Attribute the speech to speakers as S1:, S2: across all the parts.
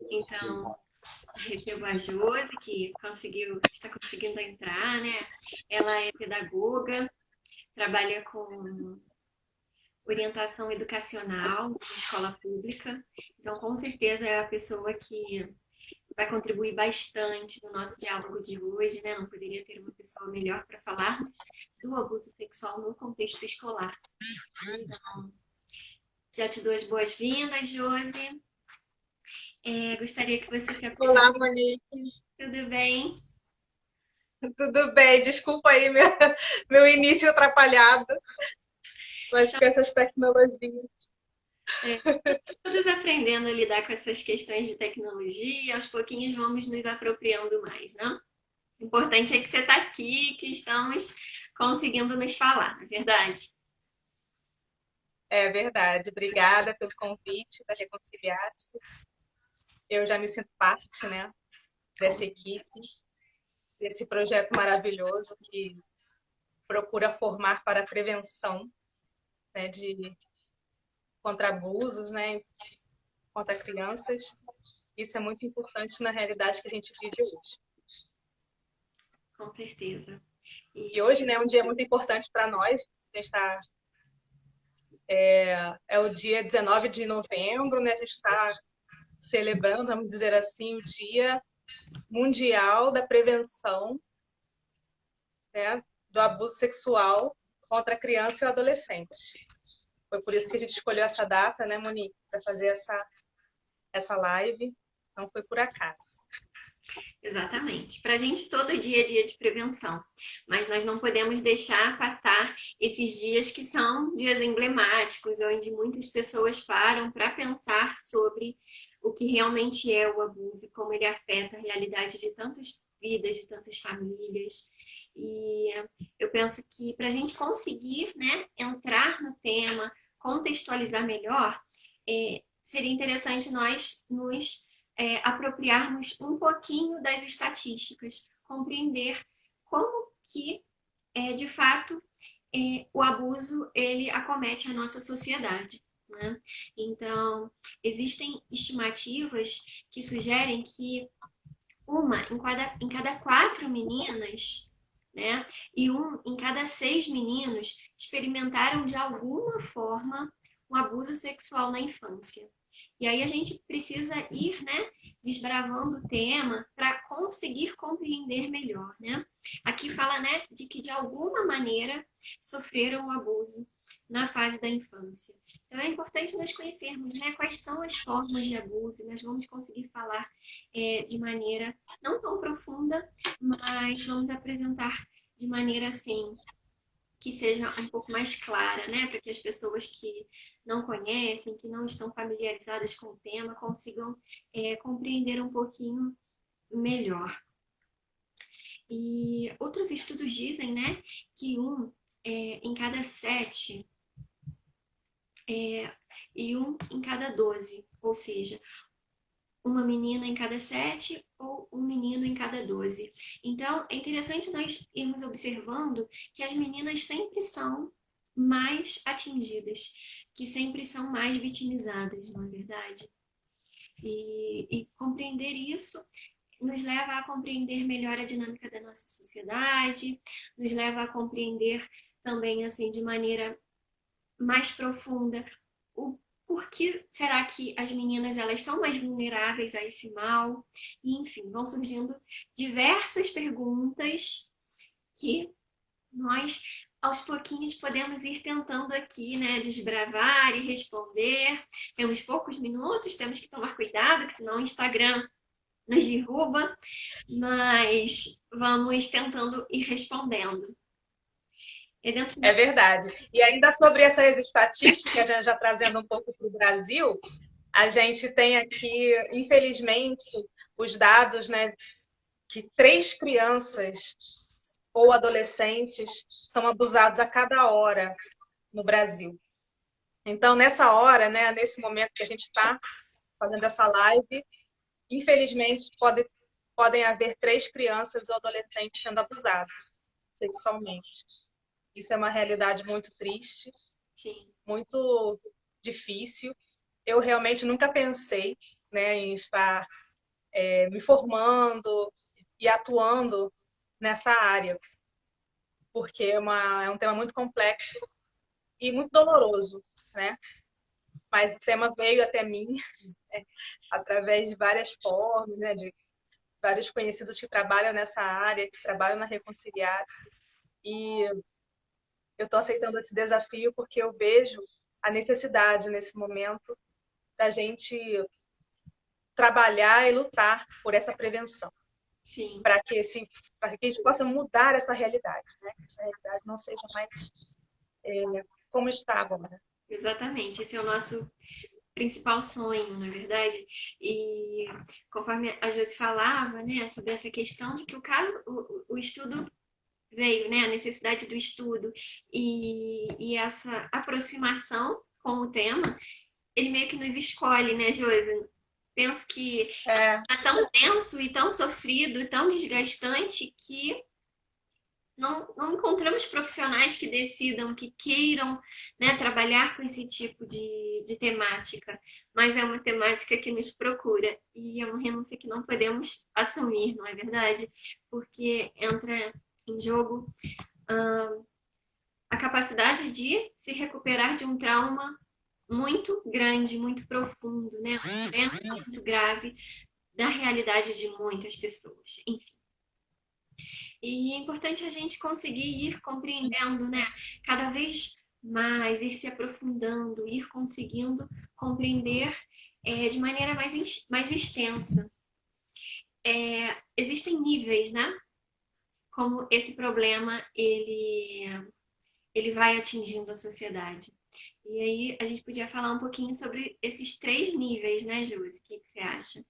S1: Então, recebo a Josi, que está conseguindo entrar, né? Ela é pedagoga, trabalha com orientação educacional na escola pública. Então, com certeza é a pessoa que vai contribuir bastante no nosso diálogo de hoje, né? Não poderia ter uma pessoa melhor para falar do abuso sexual no contexto escolar. Então, já te dou as boas-vindas, Josi. Gostaria que você se
S2: Olá,
S1: apresentasse.
S2: Monique.
S1: Tudo bem?
S2: Tudo bem? Desculpa aí meu início atrapalhado, mas com
S1: Estamos
S2: essas tecnologias.
S1: todas aprendendo a lidar com essas questões de tecnologia. Aos pouquinhos vamos nos apropriando mais, né? O importante é que você está aqui, que estamos conseguindo nos falar, não é verdade?
S2: É verdade. Obrigada pelo convite da Reconciliar-se. Eu já me sinto parte, né, dessa equipe, desse projeto maravilhoso que procura formar para a prevenção, né, de contra abusos, né, contra crianças. Isso é muito importante na realidade que a gente vive hoje.
S1: Com certeza.
S2: E
S1: E
S2: hoje, né, é um dia muito importante para nós. A gente está É o dia 19 de novembro, né? A gente está celebrando, vamos dizer assim, o Dia Mundial da Prevenção, né, do Abuso Sexual contra a Criança e o Adolescente. Foi por isso que a gente escolheu essa data, né, Monique, para fazer essa live. Não foi por acaso.
S1: exatamente. Para a gente, todo dia é dia de prevenção, mas nós não podemos deixar passar esses dias que são dias emblemáticos, onde muitas pessoas param para pensar sobre o que realmente é o abuso e como ele afeta a realidade de tantas vidas, de tantas famílias. E eu penso que para a gente conseguir, né, entrar no tema, contextualizar melhor, seria interessante nós nos apropriarmos um pouquinho das estatísticas, compreender como que, de fato, o abuso ele acomete a nossa sociedade. Né? Então, existem estimativas que sugerem que uma em cada quatro meninas, né, e um em cada seis meninos experimentaram de alguma forma o abuso sexual na infância. E aí a gente precisa ir, né, desbravando o tema para conseguir compreender melhor, né? Aqui fala, né, de que de alguma maneira sofreram o abuso na fase da infância. Então é importante nós conhecermos, né, quais são as formas de abuso, e nós vamos conseguir falar de maneira não tão profunda, mas vamos apresentar de maneira assim que seja um pouco mais clara, né, para que as pessoas que não conhecem, que não estão familiarizadas com o tema, consigam compreender um pouquinho melhor. E outros estudos dizem, né, que em cada sete e um em cada 12, ou seja, uma menina em cada sete ou um menino em cada 12. Então, é interessante nós irmos observando que as meninas sempre são mais atingidas, que sempre são mais vitimizadas, não é verdade? E compreender isso nos leva a compreender melhor a dinâmica da nossa sociedade, nos leva a compreender também, assim, de maneira mais profunda o por que será que as meninas elas são mais vulneráveis a esse mal? E, enfim, vão surgindo diversas perguntas que nós aos pouquinhos podemos ir tentando aqui, né, desbravar e responder. Temos poucos minutos, temos que tomar cuidado, que senão o Instagram nos derruba, mas vamos tentando ir respondendo. É dentro
S2: É verdade. E ainda sobre essas estatísticas, já trazendo um pouco para o Brasil, a gente tem aqui, infelizmente, os dados, né, que 3 crianças ou adolescentes são abusados a cada hora no Brasil. Então, nessa hora, né, nesse momento que a gente está fazendo essa live, infelizmente podem haver 3 crianças ou adolescentes sendo abusados sexualmente. Isso é uma realidade muito triste,
S1: Sim,
S2: muito difícil. Eu realmente nunca pensei né, em estar me formando e atuando nessa área, porque é um tema muito complexo e muito doloroso, né? Mas o tema veio até mim através de várias formas, né, de vários conhecidos que trabalham nessa área, que trabalham na Reconciliados, e eu estou aceitando esse desafio porque eu vejo a necessidade nesse momento da gente trabalhar e lutar por essa prevenção,
S1: Sim,
S2: para que a gente possa mudar essa realidade, né? Que essa realidade não seja mais como estava, né?
S1: exatamente. Esse é o nosso principal sonho, na verdade. E conforme a Josi falava, né, sobre essa questão de que o estudo veio, né, a necessidade do estudo e essa aproximação com o tema, ele meio que nos escolhe, né, Josi? Penso que
S2: É,
S1: é tão tenso e tão sofrido, tão desgastante que não encontramos profissionais que decidam, que queiram, né, trabalhar com esse tipo de temática, mas é uma temática que nos procura e é uma renúncia que não podemos assumir, não é verdade? Porque entra em jogo a capacidade de se recuperar de um trauma muito grande, muito profundo, né? Uma doença muito grave da realidade de muitas pessoas. Enfim. E é importante a gente conseguir ir compreendendo, né? Cada vez mais, ir se aprofundando, ir conseguindo compreender de maneira mais extensa. Existem níveis, né? Como esse problema ele vai atingindo a sociedade. E aí a gente podia falar um pouquinho sobre esses três níveis, né, Júlia? O que que você acha?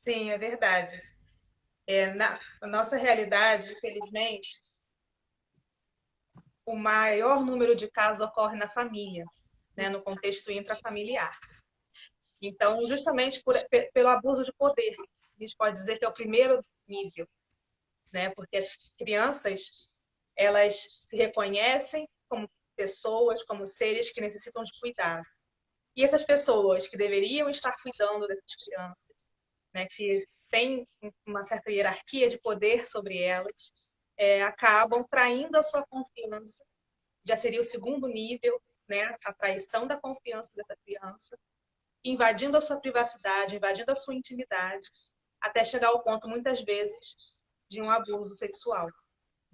S2: sim, é verdade. Na nossa realidade, infelizmente, o maior número de casos ocorre na família, né, no contexto intrafamiliar. Então, justamente pelo abuso de poder, a gente pode dizer que é o primeiro nível, né, porque as crianças elas se reconhecem como pessoas, como seres que necessitam de cuidado. E essas pessoas que deveriam estar cuidando dessas crianças, né, que têm uma certa hierarquia de poder sobre elas, acabam traindo a sua confiança. Já seria o segundo nível, né, a traição da confiança dessa criança, invadindo a sua privacidade, invadindo a sua intimidade, até chegar ao ponto, muitas vezes, de um abuso sexual.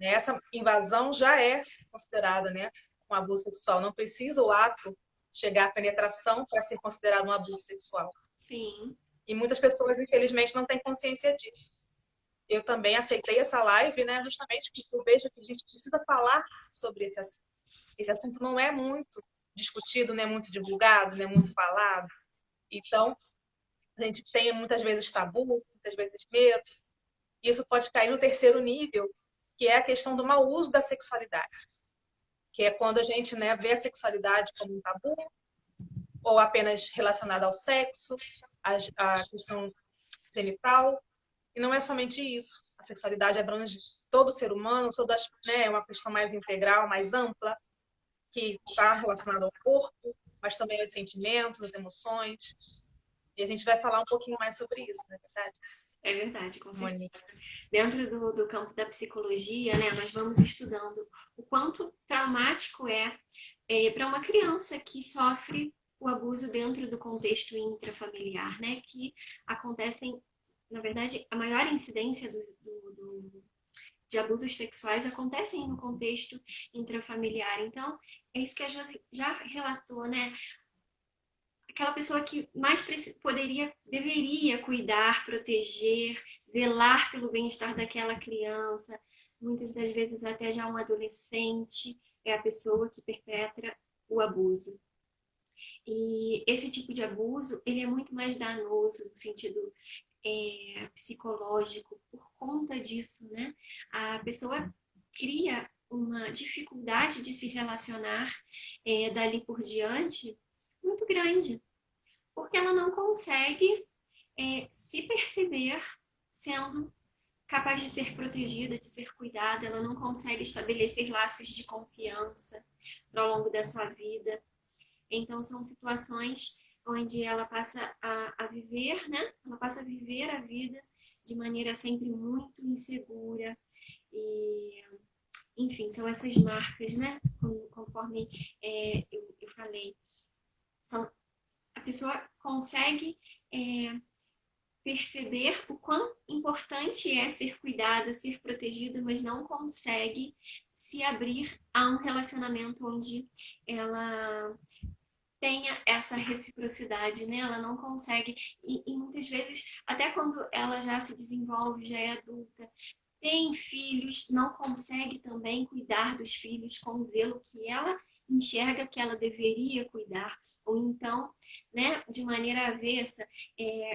S2: Essa invasão já é considerada, né, um abuso sexual. Não precisa o ato chegar à penetração para ser considerado um abuso sexual.
S1: Sim,
S2: E muitas pessoas, infelizmente, não têm consciência disso. Eu também aceitei essa live, né, justamente porque eu vejo que a gente precisa falar sobre esse assunto. Esse assunto não é muito discutido, não é muito divulgado, não é muito falado. Então, a gente tem muitas vezes tabu, muitas vezes medo. Isso pode cair no terceiro nível, que é a questão do mau uso da sexualidade, que é quando a gente, né, vê a sexualidade como um tabu, ou apenas relacionada ao sexo, a questão genital, e não é somente isso. A sexualidade abrange todo ser humano, né, é uma questão mais integral, mais ampla, que está relacionada ao corpo, mas também aos sentimentos, às emoções. E a gente vai falar um pouquinho mais sobre isso, não é verdade,
S1: é verdade, com certeza.
S2: Monique?
S1: Dentro do campo da psicologia, né, nós vamos estudando o quanto traumático para uma criança que sofre o abuso dentro do contexto intrafamiliar, né, que acontecem, na verdade, a maior incidência de abusos sexuais acontecem no contexto intrafamiliar. Então, é isso que a Josi já relatou, né? Aquela pessoa que mais poderia, deveria cuidar, proteger, velar pelo bem-estar daquela criança, muitas das vezes até já um adolescente, é a pessoa que perpetra o abuso. E esse tipo de abuso, ele é muito mais danoso no sentido psicológico por conta disso, né? A pessoa cria uma dificuldade de se relacionar dali por diante muito grande, porque ela não consegue se perceber sendo capaz de ser protegida, de ser cuidada, ela não consegue estabelecer laços de confiança ao longo da sua vida. Então, são situações onde ela passa a viver, né? Ela passa a viver a vida de maneira sempre muito insegura e, enfim, são essas marcas, né? Conforme eu falei, são, a pessoa consegue perceber o quão importante é ser cuidado, ser protegido, mas não consegue se abrir a um relacionamento onde ela tenha essa reciprocidade, né? Ela não consegue, e muitas vezes, até quando ela já se desenvolve, já é adulta, tem filhos, não consegue também cuidar dos filhos com o zelo que ela enxerga que ela deveria cuidar. Ou então, né, de maneira avessa,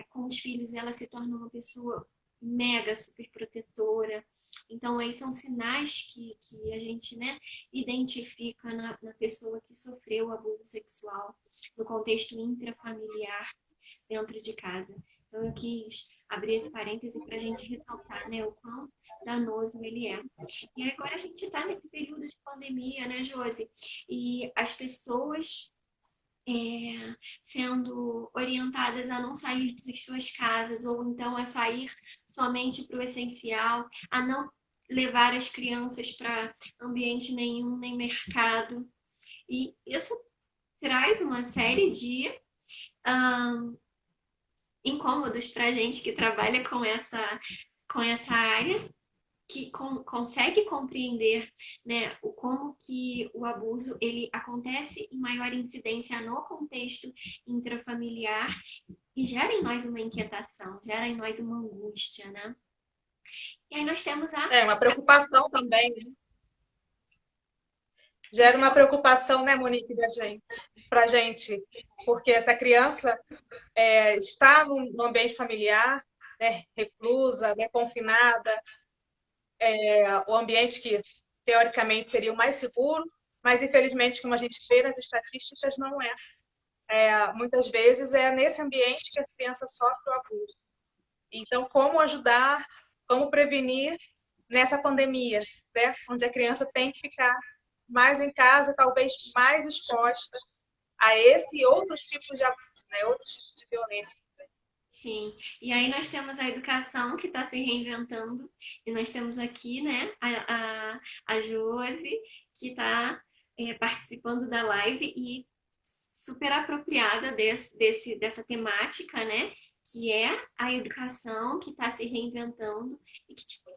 S1: com os filhos ela se torna uma pessoa mega super protetora. Então, aí são sinais que a gente, né, identifica na pessoa que sofreu abuso sexual no contexto intrafamiliar dentro de casa. Então, eu quis abrir esse parêntese para a gente ressaltar, né, o quão danoso ele é. E agora a gente está nesse período de pandemia, né, Josi? E as pessoas sendo orientadas a não sair de suas casas, ou então a sair somente para o essencial, a não levar as crianças para ambiente nenhum, nem mercado. E isso traz uma série de um, incômodos para a gente que trabalha com essa área, que consegue compreender, né, o como que o abuso ele acontece em maior incidência no contexto intrafamiliar e gera em nós uma inquietação, gera em nós uma angústia, né? E aí nós temos
S2: Uma preocupação também, né?
S1: nós
S2: Gera uma
S1: temos,
S2: preocupação, né, Monique, para a gente, porque essa criança está no ambiente familiar, né, reclusa, né, confinada, o ambiente que teoricamente seria o mais seguro, mas infelizmente, como a gente vê nas estatísticas, não é. Muitas vezes é nesse ambiente que a criança sofre o abuso. Então, como ajudar, como prevenir nessa pandemia, né, onde a criança tem que ficar mais em casa, talvez mais exposta a esse e outros tipos de abuso, né, outros tipos de violência.
S1: sim. E aí nós temos a educação que está se reinventando, e nós temos aqui, né, a Josi, que está participando da live e super apropriada dessa temática, né? Que é a educação que está se reinventando. E que tipo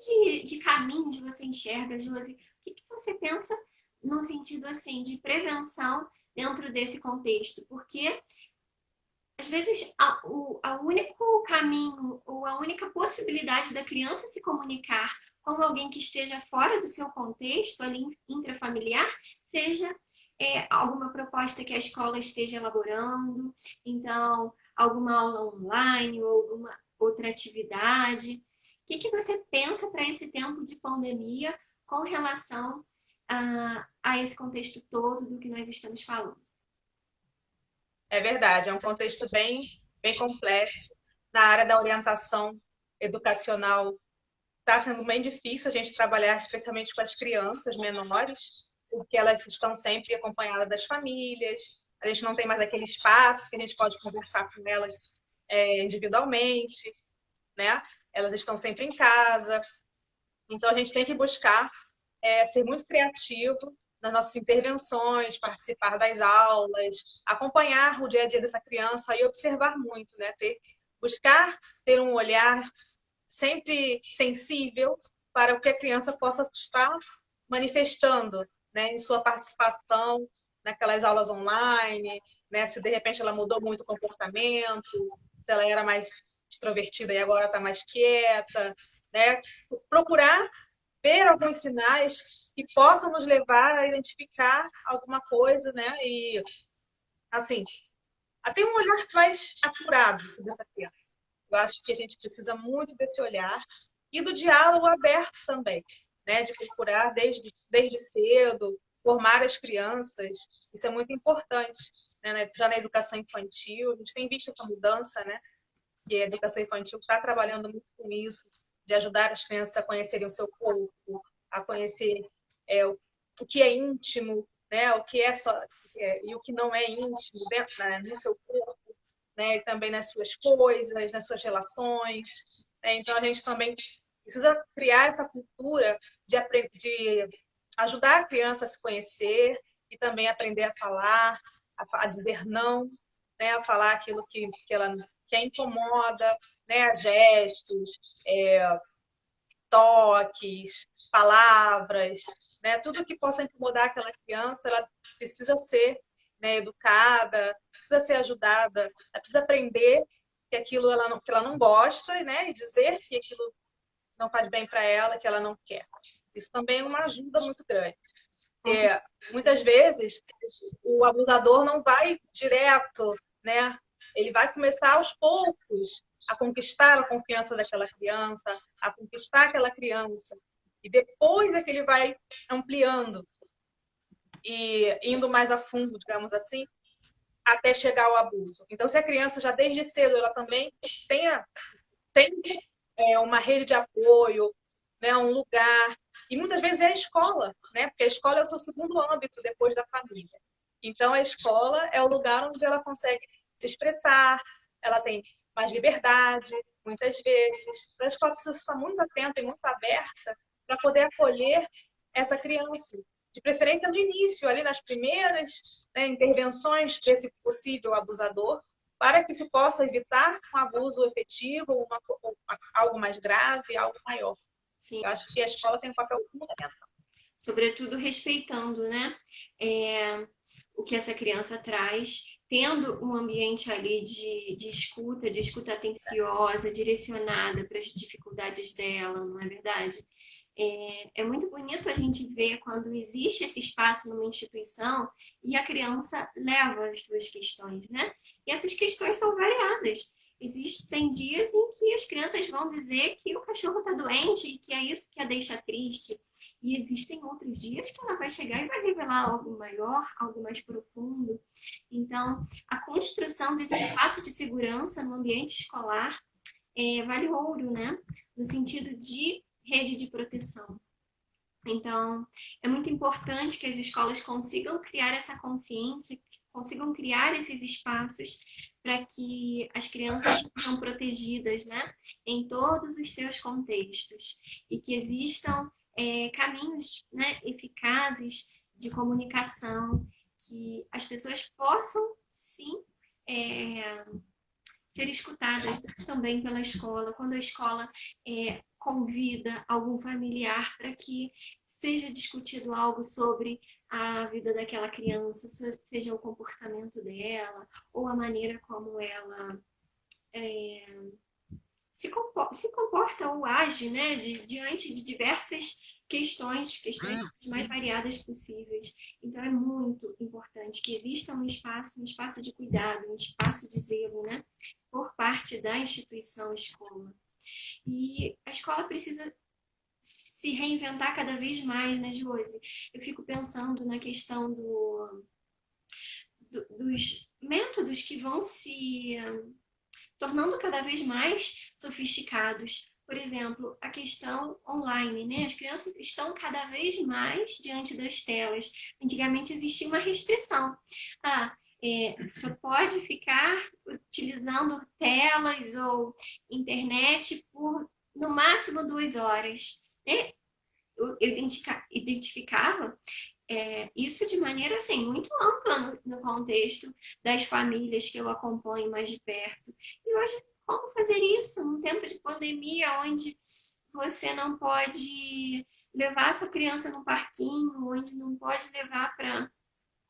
S1: de caminho você enxerga, Josi? O que você pensa no sentido assim de prevenção dentro desse contexto? Porque às vezes o único caminho ou a única possibilidade da criança se comunicar com alguém que esteja fora do seu contexto ali intrafamiliar seja alguma proposta que a escola esteja elaborando, então alguma aula online ou alguma outra atividade. O que você pensa para esse tempo de pandemia com relação a esse contexto todo do que nós estamos falando?
S2: É verdade, é um contexto bem complexo. Na área da orientação educacional, está sendo bem difícil a gente trabalhar, especialmente com as crianças menores, porque elas estão sempre acompanhadas das famílias, a gente não tem mais aquele espaço que a gente pode conversar com elas individualmente, né? Elas estão sempre em casa, então a gente tem que buscar ser muito criativo nas nossas intervenções, participar das aulas, acompanhar o dia a dia dessa criança e observar muito, né? Buscar ter um olhar sempre sensível para o que a criança possa estar manifestando, né, em sua participação naquelas aulas online, né, se de repente ela mudou muito o comportamento, se ela era mais extrovertida e agora está mais quieta, né, procurar ver alguns sinais que possam nos levar a identificar alguma coisa, né, e assim, a ter um olhar mais apurado sobre essa criança. Eu acho que a gente precisa muito desse olhar e do diálogo aberto também, né? De procurar desde cedo, formar as crianças. Isso é muito importante, né? Já na educação infantil, a gente tem visto essa mudança, né? Que a educação infantil está trabalhando muito com isso, de ajudar as crianças a conhecerem o seu corpo, a conhecer o que é íntimo, né? O que é só e o que não é íntimo dentro, né? No seu corpo. né? E também nas suas coisas, nas suas relações. Né? Então, a gente também precisa criar essa cultura de ajudar a criança a se conhecer e também aprender a falar, a dizer não, né? A falar aquilo que a incomoda, né? Gestos, toques, palavras, né? Tudo que possa incomodar aquela criança, ela precisa ser, né, educada, precisa ser ajudada, ela precisa aprender que ela não gosta, né? E dizer que aquilo não faz bem para ela, que ela não quer. Isso também é uma ajuda muito grande. Muitas vezes o abusador não vai direto, né? Ele vai começar aos poucos a conquistar a confiança daquela criança, a conquistar aquela criança. E depois é que ele vai ampliando e indo mais a fundo, digamos assim, até chegar ao abuso. Então, se a criança já desde cedo ela também tem uma rede de apoio, né, um lugar, e muitas vezes é a escola, né? Porque a escola é o seu segundo âmbito depois da família. Então, a escola é o lugar onde ela consegue se expressar, ela tem mais liberdade, muitas vezes. Então, a escola precisa estar muito atenta e muito aberta para poder acolher essa criança. De preferência no início, ali nas primeiras, né, intervenções desse possível abusador, para que se possa evitar um abuso efetivo, algo mais grave, algo maior.
S1: Sim.
S2: Eu acho que a escola tem um papel fundamental.
S1: Sobretudo respeitando, né? O que essa criança traz, tendo um ambiente ali de escuta atenciosa, direcionada para as dificuldades dela, não é verdade? É muito bonito a gente ver quando existe esse espaço numa instituição e a criança leva as suas questões, né? E essas questões são variadas. Existem dias em que as crianças vão dizer que o cachorro está doente e que é isso que a deixa triste. E existem outros dias que ela vai chegar e vai revelar algo maior, algo mais profundo. Então, a construção desse espaço de segurança no ambiente escolar vale ouro, né? No sentido de rede de proteção. Então, é muito importante que as escolas consigam criar essa consciência, consigam criar esses espaços para que as crianças sejam protegidas, né, em todos os seus contextos e que existam caminhos, né, eficazes de comunicação, que as pessoas possam, sim, ser escutadas também pela escola, quando a escola convida algum familiar para que seja discutido algo sobre a vida daquela criança, seja o comportamento dela ou a maneira como ela se comporta ou age, né, diante de diversas questões mais variadas possíveis. Então é muito importante que exista um espaço de cuidado, um espaço de zelo, né, por parte da instituição escola. E a escola precisa se reinventar cada vez mais, né, Josi? Eu fico pensando na questão dos métodos que vão se tornando cada vez mais sofisticados. Por exemplo, a questão online, né? As crianças estão cada vez mais diante das telas. Antigamente existia uma restrição. Só pode ficar utilizando telas ou internet por no máximo 2 horas. Né? Eu identificava isso de maneira assim, muito ampla no contexto das famílias que eu acompanho mais de perto. E hoje, como fazer isso num tempo de pandemia, onde você não pode levar sua criança no parquinho, onde não pode levar para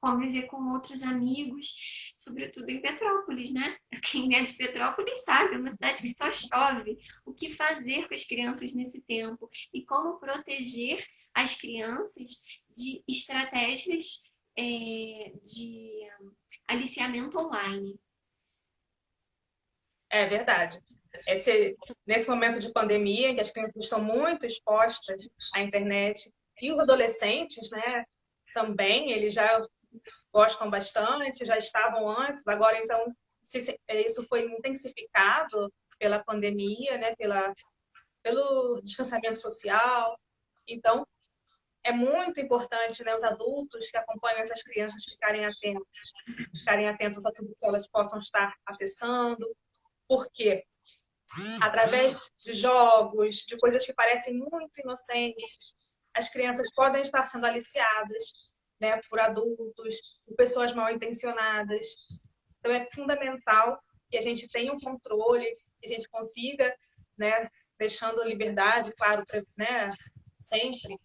S1: conviver com outros amigos, sobretudo em Petrópolis, né? Quem é de Petrópolis sabe, é uma cidade que só chove. O que fazer com as crianças nesse tempo? E como proteger as crianças de estratégias de aliciamento online?
S2: É verdade. Nesse momento de pandemia, em que as crianças estão muito expostas à internet, e os adolescentes, né, também, eles já gostam bastante, já estavam antes, agora então isso foi intensificado pela pandemia, né, pelo distanciamento social. Então, é muito importante, né, os adultos que acompanham essas crianças ficarem atentos a tudo que elas possam estar acessando, porque através de jogos, de coisas que parecem muito inocentes, as crianças podem estar sendo aliciadas, né, por adultos, por pessoas mal intencionadas. Então é fundamental que a gente tenha um controle, que a gente consiga, né, deixando a liberdade, claro, né, sempre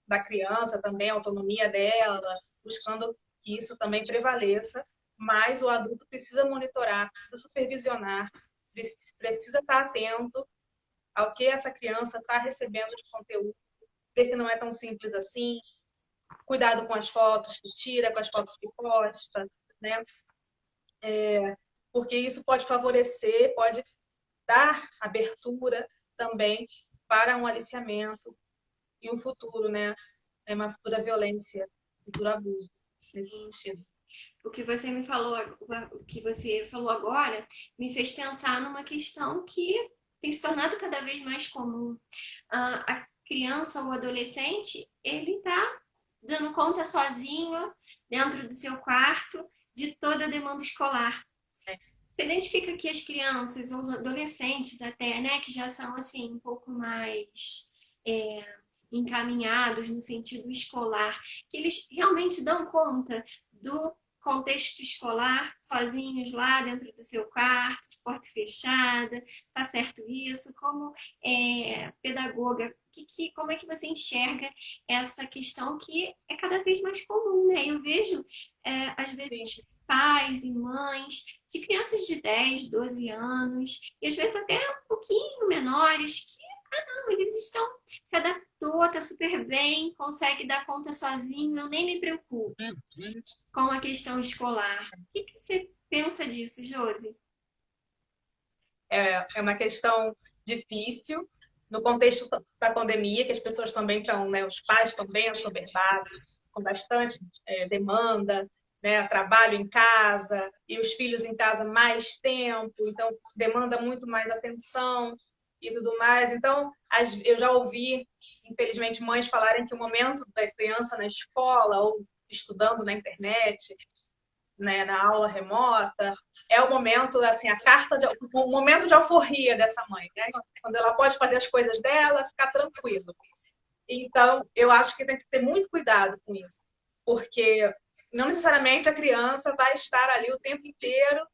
S2: da criança também, a autonomia dela, buscando que isso também prevaleça, mas o adulto precisa monitorar, precisa supervisionar, precisa estar atento ao que essa criança está recebendo de conteúdo, ver que não é tão simples assim, cuidado com as fotos que tira, com as fotos que posta, né? Porque isso pode favorecer, pode dar abertura também para um aliciamento e um futuro, né? Uma futura violência, futuro abuso, nesse
S1: Sim.
S2: sentido.
S1: O que você falou agora me fez pensar numa questão que tem se tornado cada vez mais comum. A criança ou adolescente, ele está dando conta sozinho, dentro do seu quarto, de toda a demanda escolar. Você identifica que as crianças, ou os adolescentes até, né, que já são assim um pouco mais encaminhados no sentido escolar, que eles realmente dão conta do contexto escolar, sozinhos lá dentro do seu quarto, de porta fechada, tá certo isso? Como pedagoga, como é que você enxerga essa questão que é cada vez mais comum, né? Eu vejo, às vezes,
S2: Sim.
S1: pais e mães de crianças de 10, 12 anos, e às vezes até um pouquinho menores, que não, eles estão, se adaptou, tá super bem, consegue dar conta sozinho, eu nem me preocupo com a questão escolar. O que você pensa disso, Josi?
S2: É uma questão difícil no contexto da pandemia, que as pessoas também estão, né, os pais estão bem assoberbados, com bastante demanda, né, trabalho em casa e os filhos em casa mais tempo, então demanda muito mais atenção e tudo mais. Então, eu já ouvi, infelizmente, mães falarem que o momento da criança na escola ou estudando na internet, né, na aula remota, é o momento, assim, o momento de alforria dessa mãe, né? Quando ela pode fazer as coisas dela, ficar tranquilo. Então, eu acho que tem que ter muito cuidado com isso, porque não necessariamente a criança vai estar ali o tempo inteiro,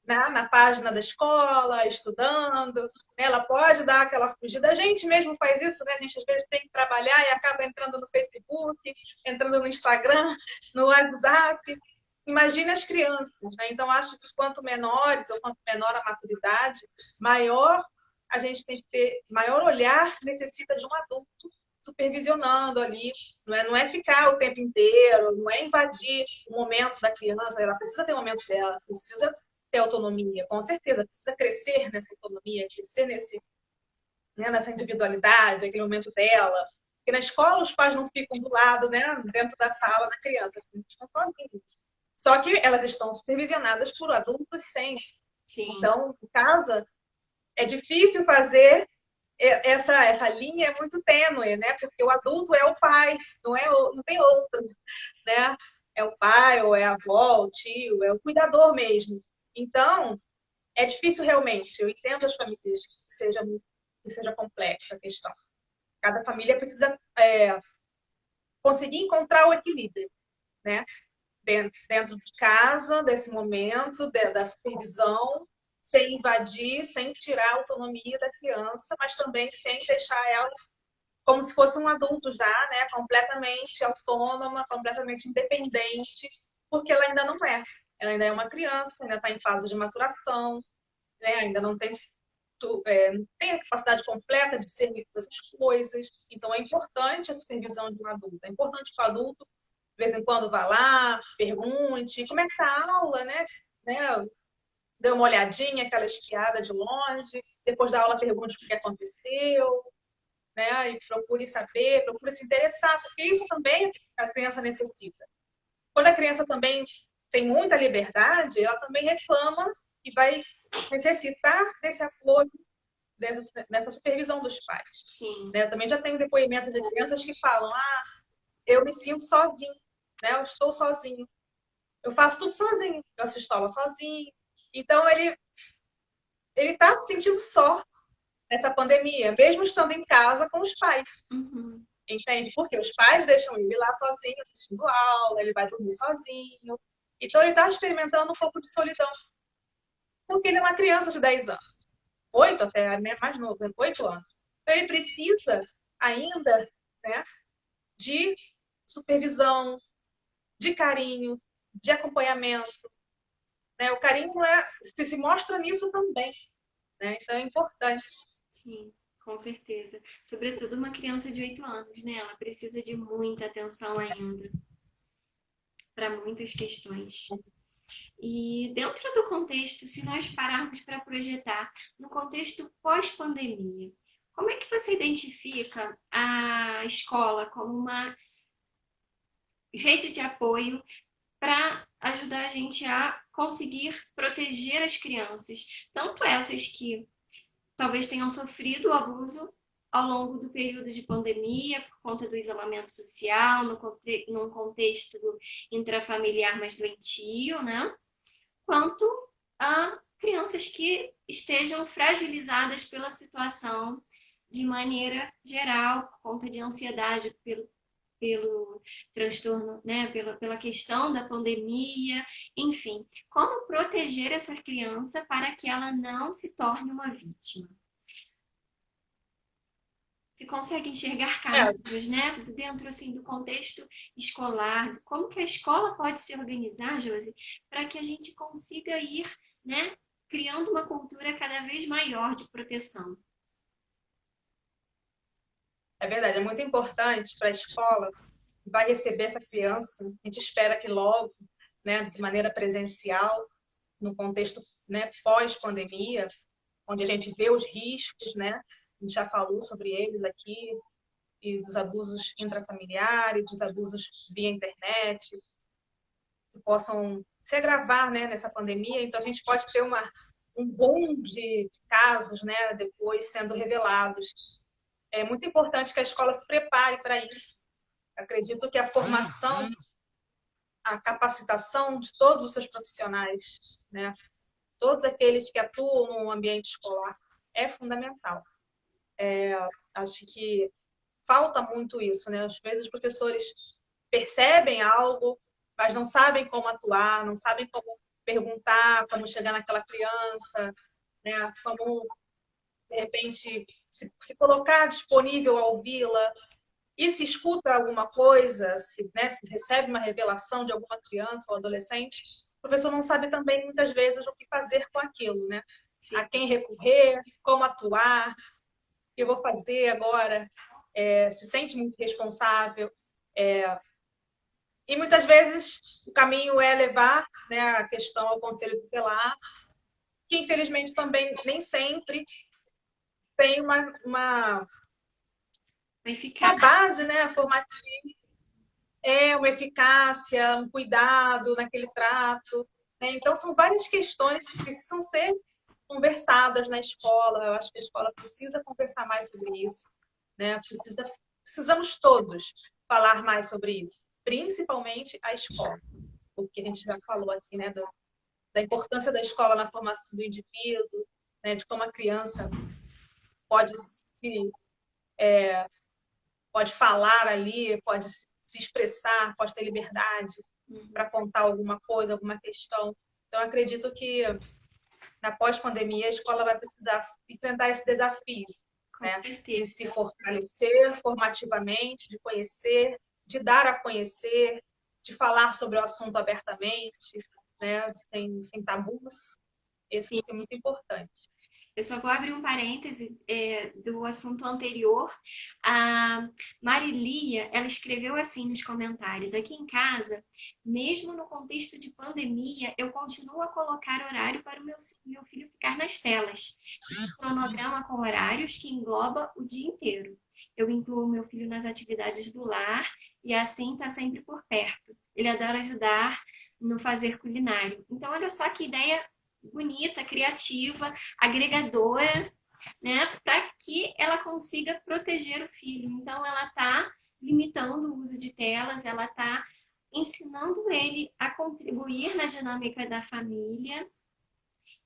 S2: né, na página da escola, estudando, né? Ela pode dar aquela fugida. A gente mesmo faz isso, né? A gente às vezes tem que trabalhar e acaba entrando no Facebook, entrando no Instagram, no WhatsApp. Imagine as crianças, né? Então, acho que quanto menores ou quanto menor a maturidade, maior a gente tem que ter, maior olhar necessita de um adulto supervisionando ali. Não é ficar o tempo inteiro, não é invadir o momento da criança, ela precisa ter o momento dela, precisa ter autonomia, com certeza, precisa crescer nessa autonomia, crescer nessa individualidade, aquele momento dela. Porque na escola os pais não ficam do lado, né, dentro da sala da criança, eles estão sozinhos. Só que elas estão supervisionadas por adultos sempre.
S1: Sim.
S2: Então, em casa, é difícil fazer essa linha é muito tênue, né? Porque o adulto é o pai, não tem outro, né? É o pai, ou é a avó, o tio, é o cuidador mesmo. Então, é difícil realmente. Eu entendo as famílias que seja complexa a questão. Cada família precisa conseguir encontrar o equilíbrio, né? Dentro de casa, desse momento, da supervisão, sem invadir, sem tirar a autonomia da criança, mas também sem deixar ela como se fosse um adulto já, né? Completamente autônoma, completamente independente, porque ela ainda não é. Ela ainda é uma criança, ainda está em fase de maturação, né? Ainda não tem a capacidade completa de discernir todas essas coisas. Então, é importante a supervisão de um adulto. É importante que o adulto, de vez em quando, vá lá, pergunte como é que está a aula, né? Dê uma olhadinha, aquela espiada de longe. Depois da aula, pergunte o que aconteceu, né? E procure saber, procure se interessar, porque isso também a criança necessita. Quando a criança também tem muita liberdade, ela também reclama e vai necessitar desse apoio, nessa supervisão dos pais.
S1: Sim.
S2: Né? Eu também já tenho depoimentos de crianças que falam: eu me sinto sozinho, né? Eu estou sozinho. Eu faço tudo sozinho. Eu assisto aula sozinho. Então, ele está se sentindo só nessa pandemia, mesmo estando em casa com os pais.
S1: Uhum.
S2: Entende? Porque os pais deixam ele lá sozinho, assistindo aula, ele vai dormir sozinho. Então, ele está experimentando um pouco de solidão. Porque ele é uma criança de 10 anos. 8 até, mais novo, 8 anos. Então, ele precisa ainda, né, de supervisão, de carinho, de acompanhamento. Né? O carinho se mostra nisso também. Né? Então, é importante.
S1: Sim, com certeza. Sobretudo uma criança de 8 anos, né? Ela precisa de muita atenção ainda para muitas questões. E dentro do contexto, se nós pararmos para projetar no contexto pós-pandemia, como é que você identifica a escola como uma rede de apoio para ajudar a gente a conseguir proteger as crianças, tanto essas que talvez tenham sofrido o abuso ao longo do período de pandemia, por conta do isolamento social, num contexto intrafamiliar mais doentio, né? Quanto a crianças que estejam fragilizadas pela situação de maneira geral, por conta de ansiedade, pelo transtorno, né, pela questão da pandemia, enfim, como proteger essa criança para que ela não se torne uma vítima. Se consegue enxergar caminhos, né, dentro assim do contexto escolar, como que a escola pode se organizar, Josi, para que a gente consiga ir, né, criando uma cultura cada vez maior de proteção.
S2: É verdade, é muito importante para a escola que vai receber essa criança. A gente espera que logo, né, de maneira presencial, no contexto, né, pós-pandemia, onde a gente vê os riscos, né? A gente já falou sobre eles aqui, e dos abusos intrafamiliares, dos abusos via internet, que possam se agravar, né, nessa pandemia. Então, a gente pode ter um boom de casos, né, depois sendo revelados. É muito importante que a escola se prepare para isso. Acredito que a formação, a capacitação de todos os seus profissionais, né, todos aqueles que atuam no ambiente escolar, é fundamental. Acho que falta muito isso, né? Às vezes os professores percebem algo, mas não sabem como atuar, não sabem como perguntar, como chegar naquela criança, né? Como, de repente, se colocar disponível a ouvi-la. E se escuta alguma coisa, né, se recebe uma revelação de alguma criança ou adolescente, o professor não sabe também, muitas vezes, o que fazer com aquilo, né?
S1: Sim.
S2: A quem recorrer, como atuar, o que eu vou fazer agora, se sente muito responsável. E muitas vezes o caminho é levar, né, a questão ao conselho tutelar, que infelizmente também nem sempre tem uma base, né, formativa, uma eficácia, um cuidado naquele trato. Né? Então, são várias questões que precisam ser conversadas na escola. Eu acho que a escola precisa conversar mais sobre isso. Né? Precisamos todos falar mais sobre isso, principalmente a escola. Porque a gente já falou aqui, né, da importância da escola na formação do indivíduo, né, de como a criança pode pode falar ali, pode se expressar, pode ter liberdade para contar alguma coisa, alguma questão. Então, acredito que na pós-pandemia a escola vai precisar enfrentar esse desafio, né? De se fortalecer formativamente, de conhecer, de dar a conhecer, de falar sobre o assunto abertamente, né? Sem tabus. Isso é muito importante.
S1: Eu só vou abrir um parêntese do assunto anterior. A Marilia, ela escreveu assim nos comentários: aqui em casa, mesmo no contexto de pandemia, eu continuo a colocar horário para o meu filho ficar nas telas. Um cronograma com horários que engloba o dia inteiro. Eu incluo meu filho nas atividades do lar e assim está sempre por perto. Ele adora ajudar no fazer culinário. Então, olha só que ideia bonita, criativa, agregadora, né, para que ela consiga proteger o filho. Então, ela está limitando o uso de telas, ela está ensinando ele a contribuir na dinâmica da família.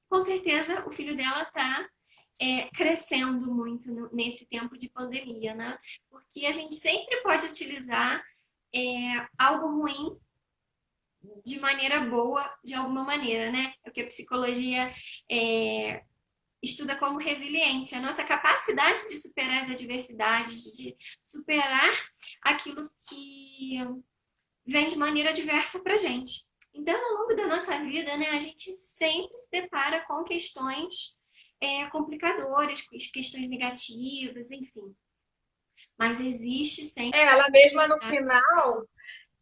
S1: Com certeza, o filho dela está crescendo muito nesse tempo de pandemia, né? Porque a gente sempre pode utilizar algo ruim de maneira boa, de alguma maneira, né? É o que a psicologia estuda como resiliência, a nossa capacidade de superar as adversidades, de superar aquilo que vem de maneira diversa para a gente. Então, ao longo da nossa vida, né, a gente sempre se depara com questões complicadoras, questões negativas, enfim. Mas existe sempre.
S2: Ela mesma no final,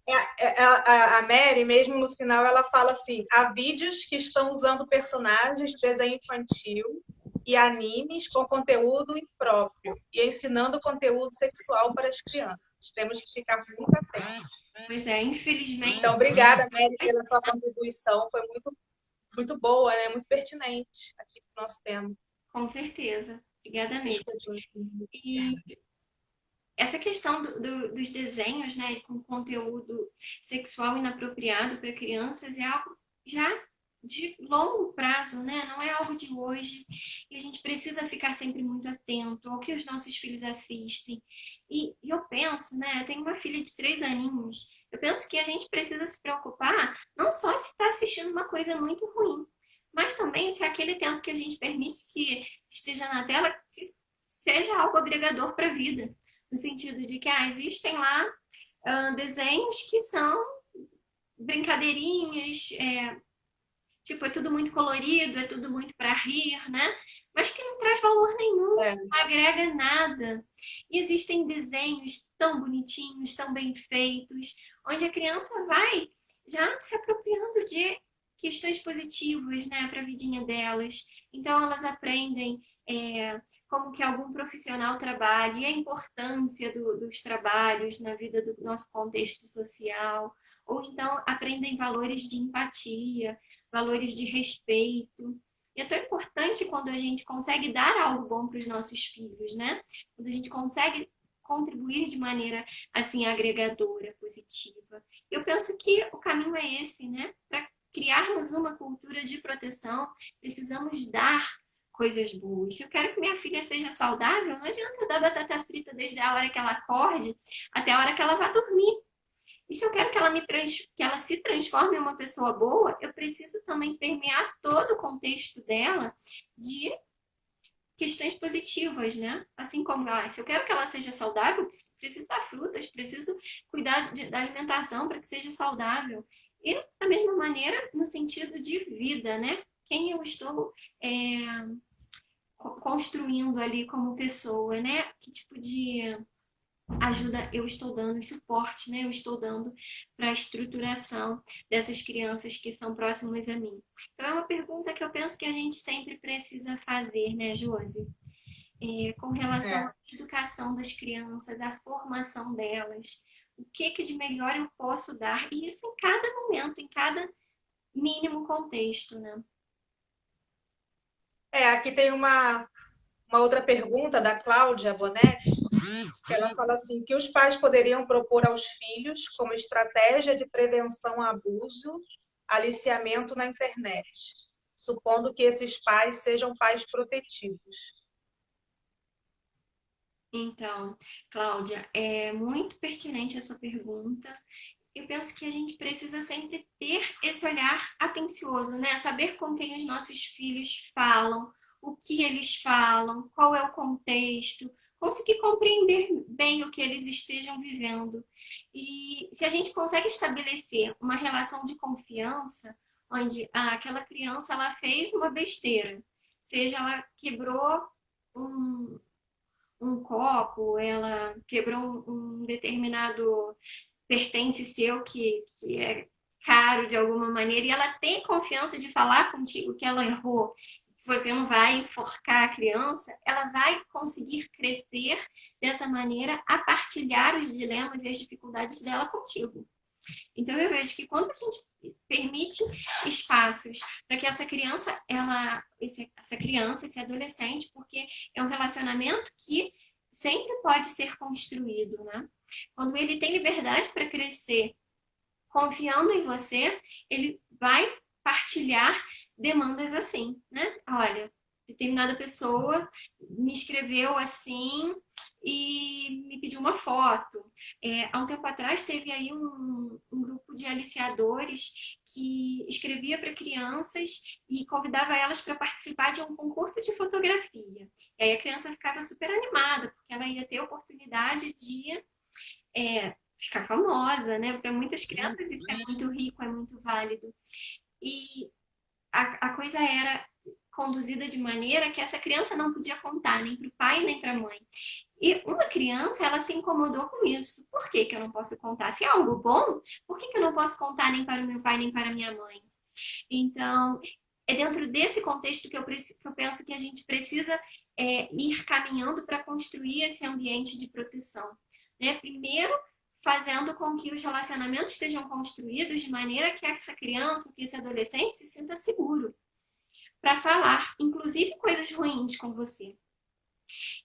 S2: a Mary mesmo no final, ela fala assim: há vídeos que estão usando personagens de desenho infantil e animes com conteúdo impróprio e ensinando conteúdo sexual para as crianças. Temos que ficar muito atentos.
S1: Pois é, infelizmente.
S2: Então, obrigada, Mary, pela sua contribuição. Foi muito boa, né? Muito pertinente aqui para o nosso tema.
S1: Com certeza. Obrigada mesmo. E essa questão dos desenhos, né, com conteúdo sexual inapropriado para crianças é algo já de longo prazo, né? Não é algo de hoje. E a gente precisa ficar sempre muito atento ao que os nossos filhos assistem. E eu penso, né? Eu tenho uma filha de 3 aninhos. Eu penso que a gente precisa se preocupar não só se está assistindo uma coisa muito ruim, mas também se aquele tempo que a gente permite que esteja na tela seja algo agregador para a vida. No sentido de que existem lá desenhos que são brincadeirinhas, tipo, é tudo muito colorido, é tudo muito para rir, né? Mas que não traz valor nenhum, não agrega nada. E existem desenhos tão bonitinhos, tão bem feitos, onde a criança vai já se apropriando de questões positivas, né, para a vidinha delas. Então, elas aprendem como que algum profissional trabalha e a importância dos trabalhos na vida do nosso contexto social, ou então aprendem valores de empatia, valores de respeito. E é tão importante quando a gente consegue dar algo bom para os nossos filhos, né? Quando a gente consegue contribuir de maneira assim agregadora, positiva. Eu penso que o caminho é esse, né? Para criarmos uma cultura de proteção, precisamos dar coisas boas. Se eu quero que minha filha seja saudável, não adianta eu dar batata frita desde a hora que ela acorde até a hora que ela vá dormir. E se eu quero que ela se transforme em uma pessoa boa, eu preciso também permear todo o contexto dela de questões positivas, né? Assim como, se eu quero que ela seja saudável, preciso dar frutas, preciso cuidar da alimentação para que seja saudável. E da mesma maneira, no sentido de vida, né? Quem eu estou construindo ali como pessoa, né? Que tipo de ajuda eu estou dando, e suporte, né? Eu estou dando para a estruturação dessas crianças que são próximas a mim. Então, é uma pergunta que eu penso que a gente sempre precisa fazer, né, Josi? Com relação à educação das crianças, à formação delas, o que de melhor eu posso dar, e isso em cada momento, em cada mínimo contexto, né?
S2: Aqui tem uma outra pergunta da Cláudia Bonetti, que ela fala assim, que os pais poderiam propor aos filhos como estratégia de prevenção a abuso, aliciamento na internet, supondo que esses pais sejam pais protetivos.
S1: Então, Cláudia, é muito pertinente a sua pergunta. Eu penso que a gente precisa sempre ter esse olhar atencioso, né? Saber com quem os nossos filhos falam, o que eles falam, qual é o contexto, conseguir compreender bem o que eles estejam vivendo. E se a gente consegue estabelecer uma relação de confiança, onde aquela criança ela fez uma besteira, seja ela quebrou um copo, ela quebrou um determinado pertence seu que é caro de alguma maneira, e ela tem confiança de falar contigo que ela errou, você não vai enforcar a criança, ela vai conseguir crescer dessa maneira a partilhar os dilemas e as dificuldades dela contigo. Então, eu vejo que quando a gente permite espaços para que essa criança, esse adolescente, porque é um relacionamento que sempre pode ser construído, né? Quando ele tem liberdade para crescer, confiando em você, ele vai partilhar demandas assim, né? Olha, determinada pessoa me escreveu assim e me pediu uma foto. Há um tempo atrás teve aí um grupo de aliciadores que escrevia para crianças e convidava elas para participar de um concurso de fotografia. E aí a criança ficava super animada, porque ela ia ter a oportunidade de ficar famosa, né? Para muitas crianças isso é muito rico, é muito válido. E a coisa era conduzida de maneira que essa criança não podia contar nem para o pai nem para a mãe. E uma criança, ela se incomodou com isso. Por que que eu não posso contar? Se é algo bom, por que que eu não posso contar nem para o meu pai nem para a minha mãe? Então, é dentro desse contexto que eu penso que a gente precisa ir caminhando para construir esse ambiente de proteção. Né? Primeiro, fazendo com que os relacionamentos sejam construídos de maneira que essa criança, que esse adolescente se sinta seguro para falar, inclusive coisas ruins com você.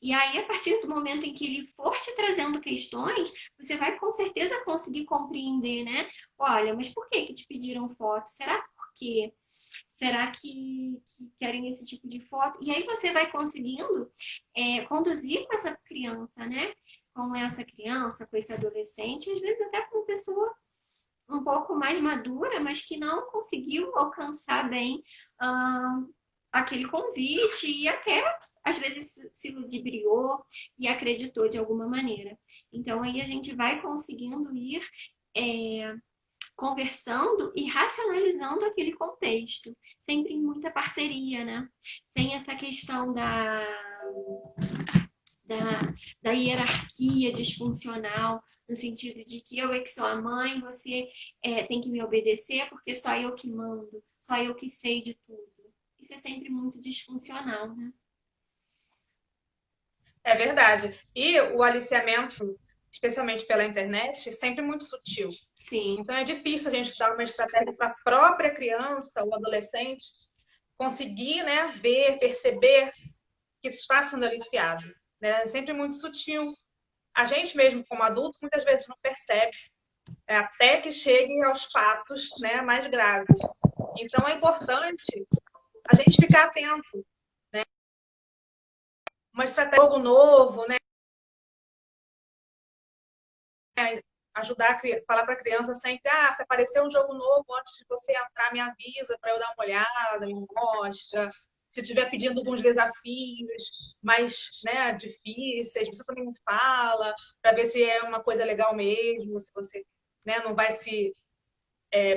S1: E aí, a partir do momento em que ele for te trazendo questões, você vai com certeza conseguir compreender, né? Olha, mas por que te pediram foto? Será por quê? Será que querem esse tipo de foto? E aí você vai conseguindo conduzir com essa criança, né? Com essa criança, com esse adolescente, às vezes até com uma pessoa um pouco mais madura, mas que não conseguiu alcançar bem aquele convite e até às vezes se ludibriou e acreditou de alguma maneira. Então aí a gente vai conseguindo ir conversando e racionalizando aquele contexto, sempre em muita parceria, né? Sem essa questão da hierarquia disfuncional, no sentido de que eu é que sou a mãe, você tem que me obedecer porque só eu que mando, só eu que sei de tudo. Isso é sempre muito disfuncional, né?
S2: É verdade. E o aliciamento, especialmente pela internet, é sempre muito sutil.
S1: Sim.
S2: Então é difícil a gente dar uma estratégia para a própria criança ou adolescente conseguir, né, ver, perceber que está sendo aliciado. Né? É sempre muito sutil. A gente mesmo, como adulto, muitas vezes não percebe, até que chegue aos fatos, né, mais graves. Então é importante a gente ficar atento. Né? Uma estratégia, algo novo, né? Ajudar a falar para a criança sempre, se aparecer um jogo novo antes de você entrar, me avisa para eu dar uma olhada, me mostra. Se estiver pedindo alguns desafios mais, né, difíceis, você também me fala, para ver se é uma coisa legal mesmo, se você, né, não vai se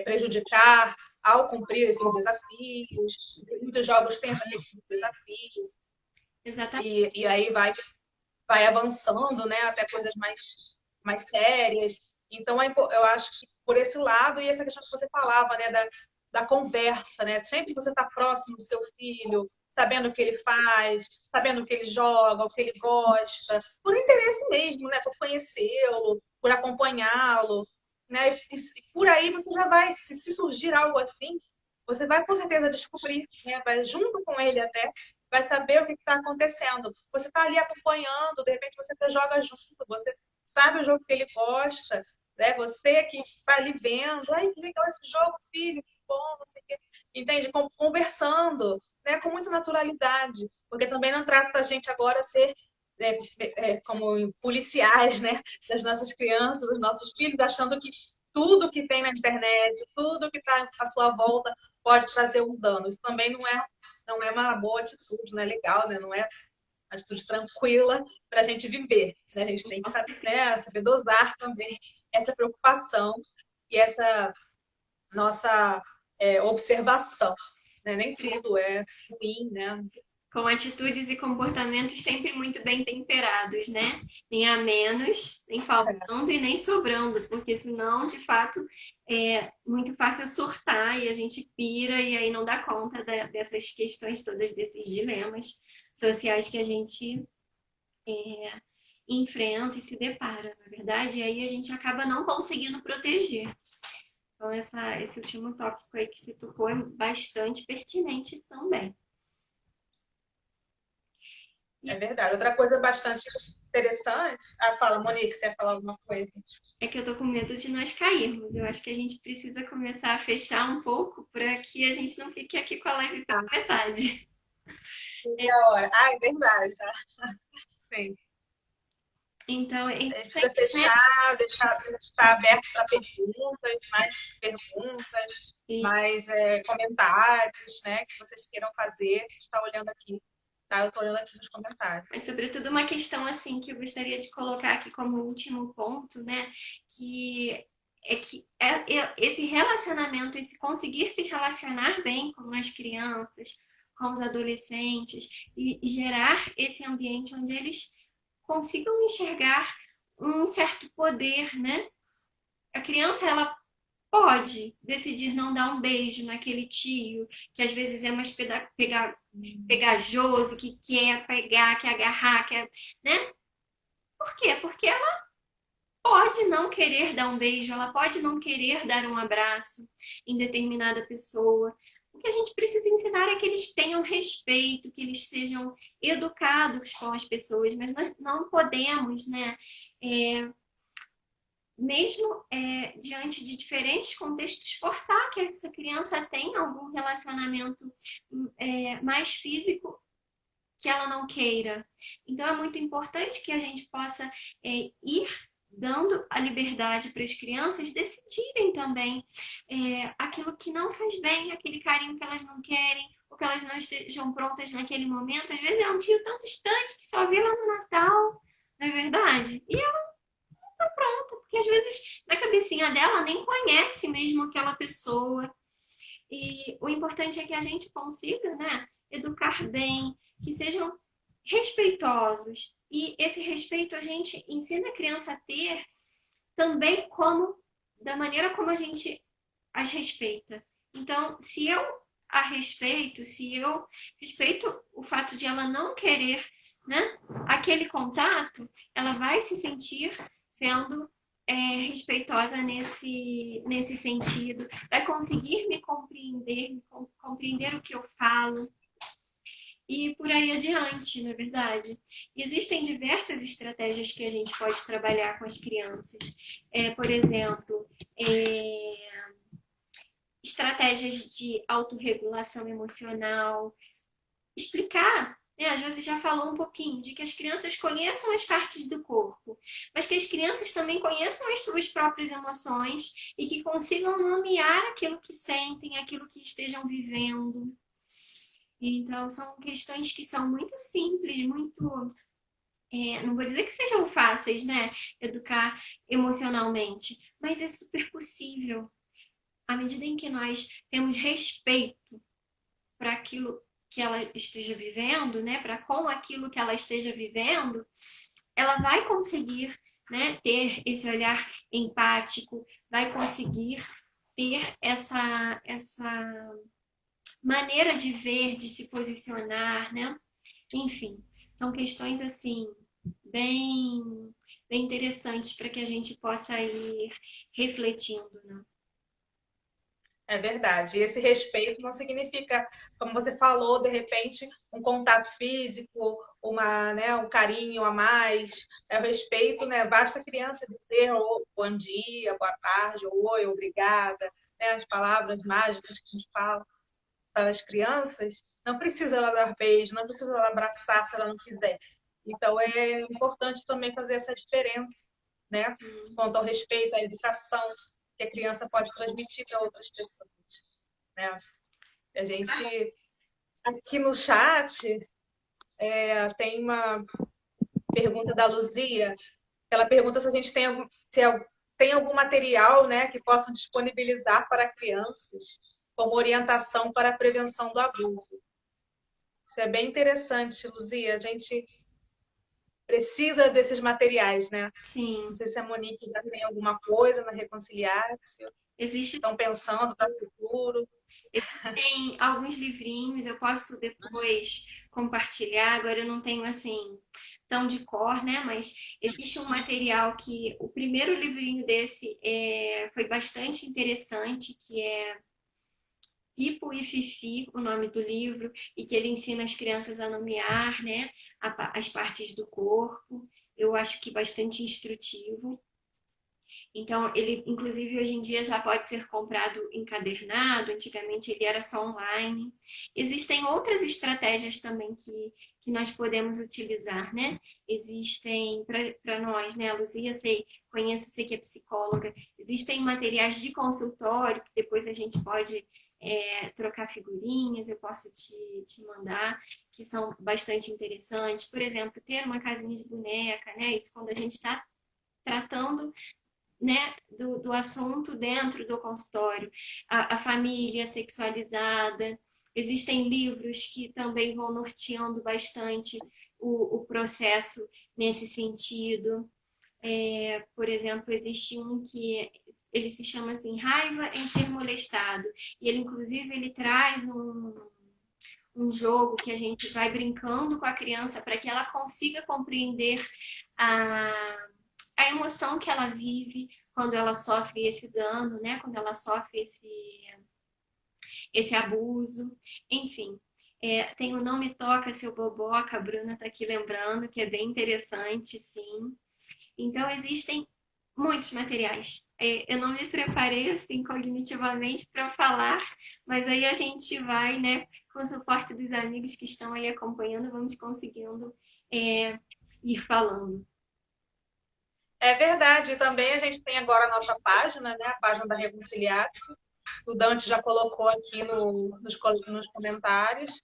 S2: prejudicar ao cumprir esses desafios. Muitos jogos têm essa questão de desafios.
S1: Exatamente.
S2: E aí vai avançando, né, até coisas mais sérias. Então, eu acho que por esse lado, e essa questão que você falava, né, da conversa, né? Sempre você está próximo do seu filho, sabendo o que ele faz, sabendo o que ele joga, o que ele gosta, por interesse mesmo, né? Por conhecê-lo, por acompanhá-lo, né? E por aí você já vai, se surgir algo assim, você vai com certeza descobrir, né? Vai junto com ele até, vai saber o que está acontecendo. Você está ali acompanhando, de repente você até joga junto, você sabe o jogo que ele gosta, né? Você que está ali vendo, ai, que legal esse jogo, filho, que bom, não sei o quê. Entende? Conversando, né? Com muita naturalidade, porque também não trata a gente agora ser como policiais, né? Das nossas crianças, dos nossos filhos, achando que tudo que tem na internet, tudo que está à sua volta pode trazer um dano. Isso também não é uma boa atitude, não é legal, né? Não é uma atitude tranquila para a gente viver. Né? A gente tem que saber, né, saber dosar também essa preocupação e essa nossa observação. Né? Nem tudo é ruim, né?
S1: Com atitudes e comportamentos sempre muito bem temperados, né? Nem a menos, nem faltando e nem sobrando, porque senão, de fato, é muito fácil surtar e a gente pira e aí não dá conta dessas questões todas, desses dilemas sociais que a gente enfrenta e se depara, na verdade, e aí a gente acaba não conseguindo proteger. Então, esse último tópico aí que se tocou é bastante pertinente também.
S2: É verdade. Outra coisa bastante interessante. Ah, fala, Monique, você ia falar alguma coisa?
S1: É que eu tô com medo de nós cairmos. Eu acho que a gente precisa começar a fechar um pouco para que a gente não fique aqui com a live pela
S2: Ah,
S1: metade.
S2: meia hora. Ah, é verdade. Sim.
S1: Então, é
S2: A gente precisa
S1: importante, né?
S2: fechar, deixar estar aberto para perguntas,
S1: E
S2: mais comentários, né, que vocês queiram fazer. A gente está olhando aqui, tá? Eu estou olhando aqui nos comentários.
S1: Mas, sobretudo, uma questão assim que eu gostaria de colocar aqui como último ponto, né? Que esse relacionamento, esse conseguir se relacionar bem com as crianças, com os adolescentes e gerar esse ambiente onde eles consigam enxergar um certo poder, né? A criança, ela pode decidir não dar um beijo naquele tio, que às vezes é mais pegajoso, que quer pegar, quer agarrar, quer, né? Por quê? Porque ela pode não querer dar um beijo, ela pode não querer dar um abraço em determinada pessoa. O que a gente precisa ensinar é que eles tenham respeito, que eles sejam educados com as pessoas, mas nós não podemos, né? É, mesmo diante de diferentes contextos, forçar que essa criança tenha algum relacionamento mais físico que ela não queira. Então, é muito importante que a gente possa ir dando a liberdade para as crianças decidirem também aquilo que não faz bem, aquele carinho que elas não querem, ou que elas não estejam prontas naquele momento. Às vezes é um tio tão distante que só vê lá no Natal, não é verdade? E porque às vezes na cabecinha dela nem conhece mesmo aquela pessoa. E o importante é que a gente consiga, né, educar bem, que sejam respeitosos. E esse respeito a gente ensina a criança a ter também como da maneira como a gente as respeita. Então, se eu a respeito, se eu respeito o fato de ela não querer, né, aquele contato, ela vai se sentir sendo respeitosa nesse sentido, vai conseguir compreender o que eu falo, e por aí adiante, na verdade. Existem diversas estratégias que a gente pode trabalhar com as crianças. Por exemplo, estratégias de autorregulação emocional, explicar, né? Às vezes já falou um pouquinho, de que as crianças conheçam as partes do corpo, mas que as crianças também conheçam as suas próprias emoções e que consigam nomear aquilo que sentem, aquilo que estejam vivendo. Então, são questões que são muito simples, muito. Não vou dizer que sejam fáceis, né? Educar emocionalmente, mas é super possível. À medida em que nós temos respeito para aquilo que ela esteja vivendo, né, para com aquilo que ela esteja vivendo, ela vai conseguir, né, ter esse olhar empático, vai conseguir ter essa maneira de ver, de se posicionar, né? Enfim, são questões assim bem bem interessantes para que a gente possa ir refletindo, né?
S2: É verdade. E esse respeito não significa, como você falou, de repente, um contato físico, um carinho a mais. É o respeito, né? Basta a criança dizer bom dia, boa tarde, oi, obrigada, né? As palavras mágicas que a gente fala para as crianças. Não precisa ela dar beijo, não precisa ela abraçar se ela não quiser. Então é importante também fazer essa diferença, né? Quanto ao respeito, à educação que a criança pode transmitir para outras pessoas, né? A gente aqui no chat tem uma pergunta da Luzia. Ela pergunta se a gente tem algum material, né, que possam disponibilizar para crianças como orientação para a prevenção do abuso. Isso é bem interessante, Luzia. A gente precisa desses materiais, né? Não
S1: Sim,
S2: sei se a Monique já tem alguma coisa na Reconciliar, se
S1: existe
S2: estão pensando para o futuro.
S1: Tem alguns livrinhos, eu posso depois compartilhar. Agora eu não tenho assim tão de cor, né? Mas existe um material que o primeiro livrinho desse foi bastante interessante, que é Pipo e Fifi, o nome do livro, e que ele ensina as crianças a nomear, né, as partes do corpo. Eu acho que bastante instrutivo. Então, ele, inclusive, hoje em dia já pode ser comprado encadernado, antigamente ele era só online. Existem outras estratégias também que nós podemos utilizar, né? Existem, para nós, né, a Luzia, sei que é psicóloga, existem materiais de consultório, que depois a gente pode trocar figurinhas, eu posso te mandar, que são bastante interessantes. Por exemplo, ter uma casinha de boneca, né? Isso quando a gente está tratando, né, do assunto dentro do consultório, a família sexualizada. Existem livros que também vão norteando bastante o processo nesse sentido. Por exemplo, existe um que ele se chama assim, Raiva em Ser Molestado. E ele, inclusive, ele traz um jogo que a gente vai brincando com a criança para que ela consiga compreender a, a emoção que ela vive quando ela sofre esse dano, né? Quando ela sofre esse abuso. Enfim, tem o Não Me Toca, Seu Boboca, a Bruna está aqui lembrando, que é bem interessante, sim. Então, existem muitos materiais. Eu não me preparei assim cognitivamente para falar, mas aí a gente vai, né, com o suporte dos amigos que estão aí acompanhando, vamos conseguindo ir falando.
S2: É verdade. E também a gente tem agora a nossa página, né? A página da Reconciliar-se. O Dante já colocou aqui nos comentários.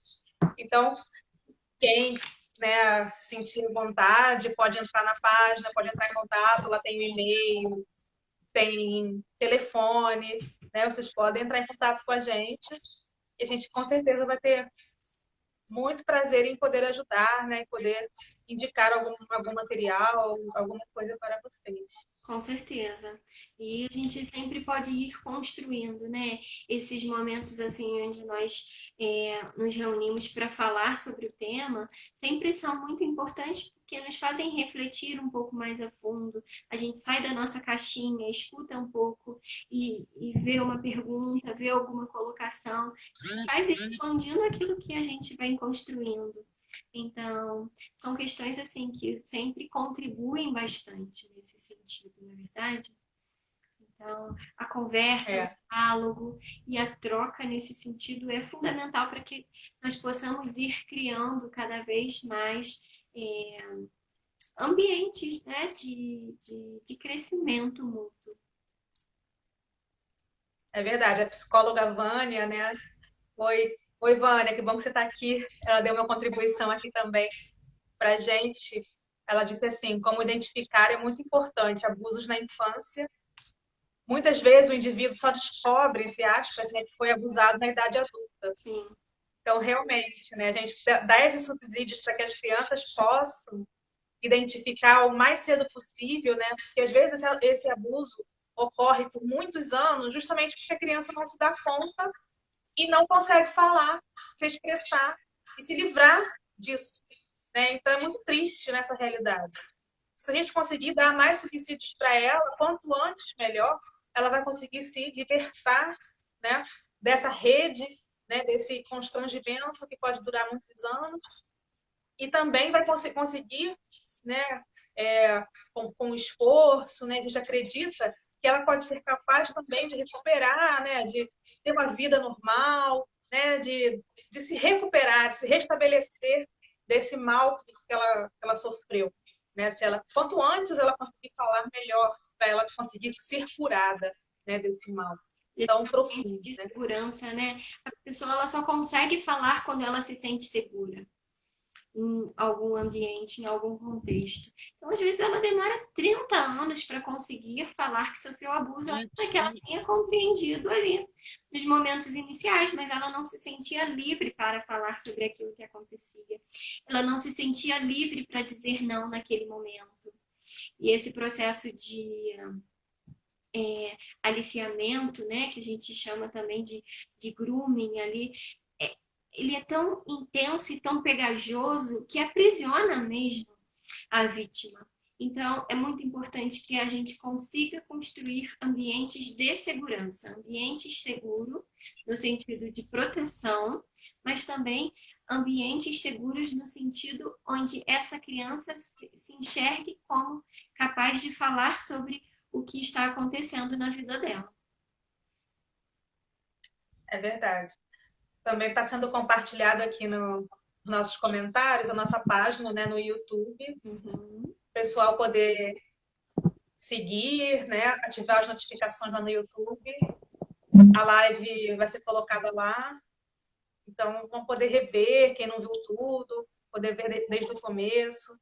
S2: Então, quem, né, se sentir à vontade pode entrar na página, pode entrar em contato. Lá tem o e-mail, tem telefone, né? Vocês podem entrar em contato com a gente e a gente com certeza vai ter muito prazer em poder ajudar, né? Em poder indicar algum material, alguma coisa para vocês.
S1: Com certeza. E a gente sempre pode ir construindo, né? Esses momentos assim onde nós nos reunimos para falar sobre o tema, sempre são muito importantes porque nos fazem refletir um pouco mais a fundo. A gente sai da nossa caixinha, escuta um pouco e vê uma pergunta, vê alguma colocação, e faz expandindo aquilo que a gente vem construindo. Então, são questões assim que sempre contribuem bastante nesse sentido, não é verdade? Então, a conversa, o diálogo e a troca nesse sentido é fundamental para que nós possamos ir criando cada vez mais ambientes, né, de crescimento mútuo.
S2: É verdade. A psicóloga Vânia, né? Oi, Vânia, que bom que você está aqui. Ela deu uma contribuição aqui também para a gente. Ela disse assim: como identificar é muito importante abusos na infância. Muitas vezes o indivíduo só descobre, entre aspas, né, que foi abusado na idade adulta.
S1: Sim.
S2: Então, realmente, né, a gente dá esses subsídios para que as crianças possam identificar o mais cedo possível, né? Porque às vezes esse abuso ocorre por muitos anos, justamente porque a criança não se dá conta e não consegue falar, se expressar e se livrar disso, né? Então é muito triste nessa realidade. Se a gente conseguir dar mais subsídios para ela, quanto antes melhor, ela vai conseguir se libertar, né, dessa rede, né, desse constrangimento que pode durar muitos anos, e também vai conseguir, né, com esforço, né, a gente acredita que ela pode ser capaz também de recuperar, né, de ter uma vida normal, né, de se recuperar, de se restabelecer desse mal que ela sofreu. Né? Quanto antes ela conseguir falar melhor, para ela conseguir ser curada, né, desse mal tão profundo.
S1: De segurança, né? A pessoa ela só consegue falar quando ela se sente segura em algum ambiente, em algum contexto. Então, às vezes, ela demora 30 anos para conseguir falar que sofreu abuso, ainda que ela tenha compreendido ali nos momentos iniciais, mas ela não se sentia livre para falar sobre aquilo que acontecia. Ela não se sentia livre para dizer não naquele momento. E esse processo de aliciamento, né, que a gente chama também de grooming ali, ele é tão intenso e tão pegajoso que aprisiona mesmo. a vítima. Então, é muito importante que a gente consiga construir ambientes de segurança, ambientes seguros, no sentido de proteção, mas também ambientes seguros no sentido onde essa criança se enxergue como capaz de falar sobre o que está acontecendo na vida dela.
S2: É verdade. Também está sendo compartilhado aqui nos nossos comentários, a nossa página, né, no YouTube,
S1: Uhum.
S2: o pessoal poder seguir, né, ativar as notificações lá no YouTube. A live vai ser colocada lá, então vão poder rever, quem não viu tudo, poder ver desde o começo,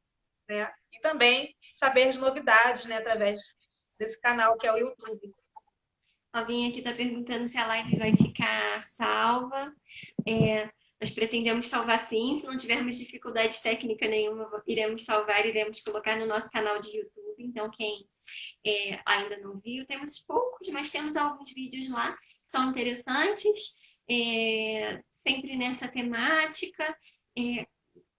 S2: né? E também saber as novidades, né, através desse canal que é o YouTube.
S1: Alguém aqui está perguntando se a live vai ficar salva. Nós pretendemos salvar sim, se não tivermos dificuldade técnica nenhuma, iremos salvar, iremos colocar no nosso canal de YouTube. Então, quem ainda não viu, temos poucos, mas temos alguns vídeos lá que são interessantes, sempre nessa temática,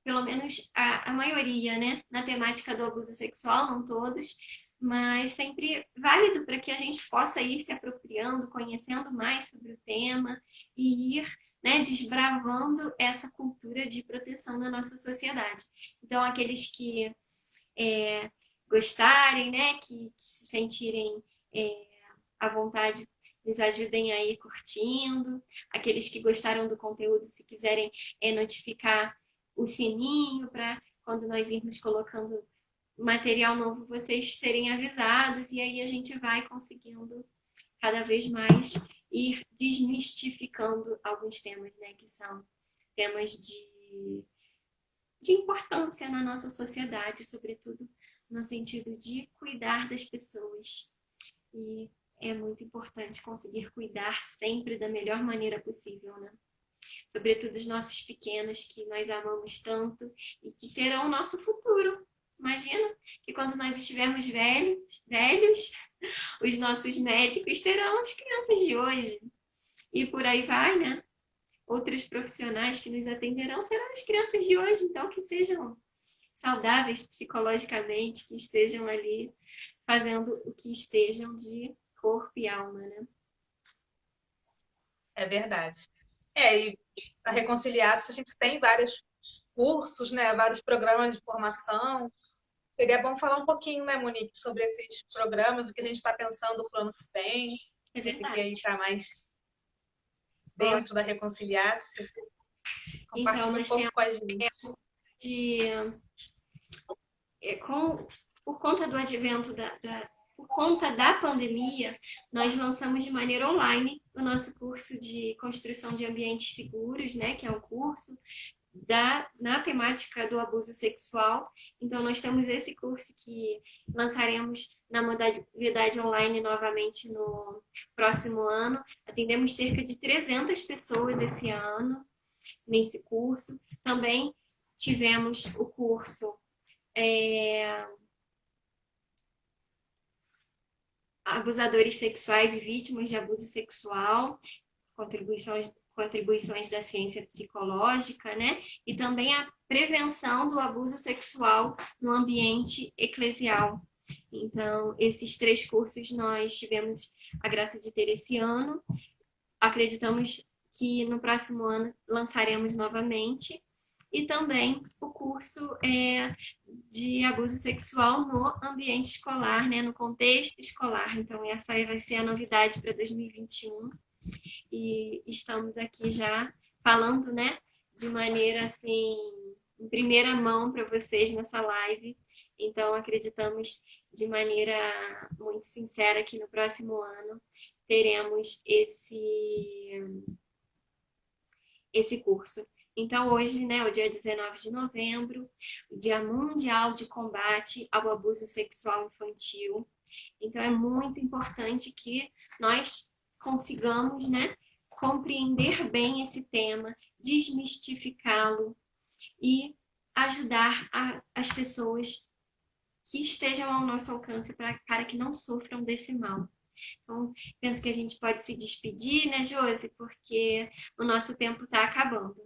S1: pelo menos a maioria, né? Na temática do abuso sexual, não todos, mas sempre válido para que a gente possa ir se apropriando, conhecendo mais sobre o tema e ir, né, desbravando essa cultura de proteção na nossa sociedade. Então, aqueles que gostarem, né, que se sentirem à vontade, nos ajudem aí curtindo. Aqueles que gostaram do conteúdo, se quiserem notificar o sininho para quando nós irmos colocando material novo, vocês serem avisados, e aí a gente vai conseguindo cada vez mais ir desmistificando alguns temas, né, que são temas de importância na nossa sociedade, sobretudo no sentido de cuidar das pessoas. E é muito importante conseguir cuidar sempre da melhor maneira possível, né? Sobretudo os nossos pequenos, que nós amamos tanto e que serão o nosso futuro. Imagina que quando nós estivermos velhos, os nossos médicos serão as crianças de hoje. E por aí vai, né? Outros profissionais que nos atenderão serão as crianças de hoje, então que sejam saudáveis psicologicamente, que estejam ali fazendo o que estejam de corpo e alma, né?
S2: É verdade. E para Reconciliados a gente tem vários cursos, né, vários programas de formação. Seria bom falar um pouquinho, né, Monique, sobre esses programas, o que a gente está pensando para o ano que vem.
S1: É
S2: Você que
S1: verdade.
S2: aí está mais
S1: Ó,
S2: dentro da Reconciliados,
S1: então,
S2: compartilha um
S1: nós
S2: pouco
S1: temos
S2: com a gente.
S1: de por conta do advento por conta da pandemia, nós lançamos de maneira online o nosso curso de construção de ambientes seguros, né, que é um curso na temática do abuso sexual. Então, nós temos esse curso que lançaremos na modalidade online novamente no próximo ano. Atendemos cerca de 300 pessoas esse ano nesse curso. Também tivemos o curso Abusadores Sexuais e Vítimas de Abuso Sexual, contribuições da ciência psicológica, né? E também a prevenção do abuso sexual no ambiente eclesial. Então, esses 3 cursos nós tivemos a graça de ter esse ano. Acreditamos que no próximo ano lançaremos novamente. E também o curso de abuso sexual no ambiente escolar, né, no contexto escolar. Então, essa aí vai ser a novidade para 2021. E estamos aqui já falando, né, de maneira assim, em primeira mão para vocês nessa live. Então, acreditamos de maneira muito sincera que no próximo ano teremos esse curso. Então, hoje, né, o dia 19 de novembro, o Dia Mundial de Combate ao Abuso Sexual Infantil. Então, é muito importante que nós consigamos, né, compreender bem esse tema, desmistificá-lo e ajudar as pessoas que estejam ao nosso alcance para que não sofram desse mal. Então, penso que a gente pode se despedir, né, Josi? Porque o nosso tempo está acabando.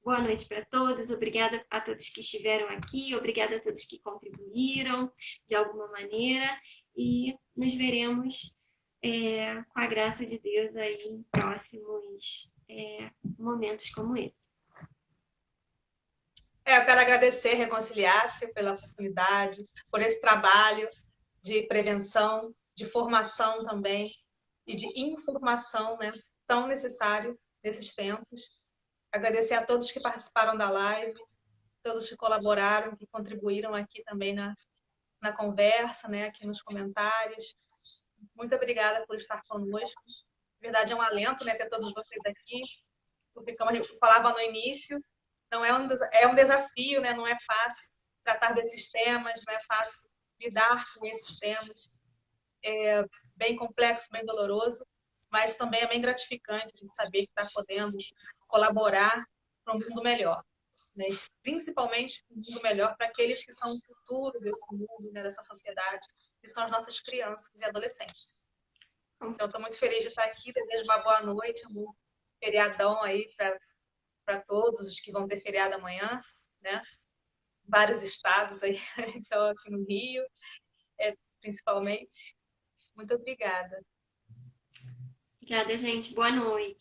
S1: Boa noite para todos, obrigada a todos que estiveram aqui, obrigada a todos que contribuíram de alguma maneira e nos veremos com a graça de Deus aí em próximos momentos como esse.
S2: Eu quero agradecer Reconciliar-se pela oportunidade, por esse trabalho de prevenção, de formação também e de informação, né, tão necessário nesses tempos. Agradecer a todos que participaram da live, todos que colaboraram, que contribuíram aqui também na conversa, né, aqui nos comentários. Muito obrigada por estar conosco. Na verdade, é um alento, né, ter todos vocês aqui. Porque, como eu falava no início, não é um desafio, né, não é fácil tratar desses temas, não é fácil lidar com esses temas. É bem complexo, bem doloroso, mas também é bem gratificante a gente saber que está podendo colaborar para um mundo melhor. Né? Principalmente um mundo melhor para aqueles que são o futuro desse mundo, né, dessa sociedade, que são as nossas crianças e adolescentes. Então, estou muito feliz de estar aqui, desejo uma boa noite, um feriadão aí para todos os que vão ter feriado amanhã, né? Vários estados aí, então aqui no Rio, principalmente. Muito obrigada.
S1: Obrigada, gente. Boa noite.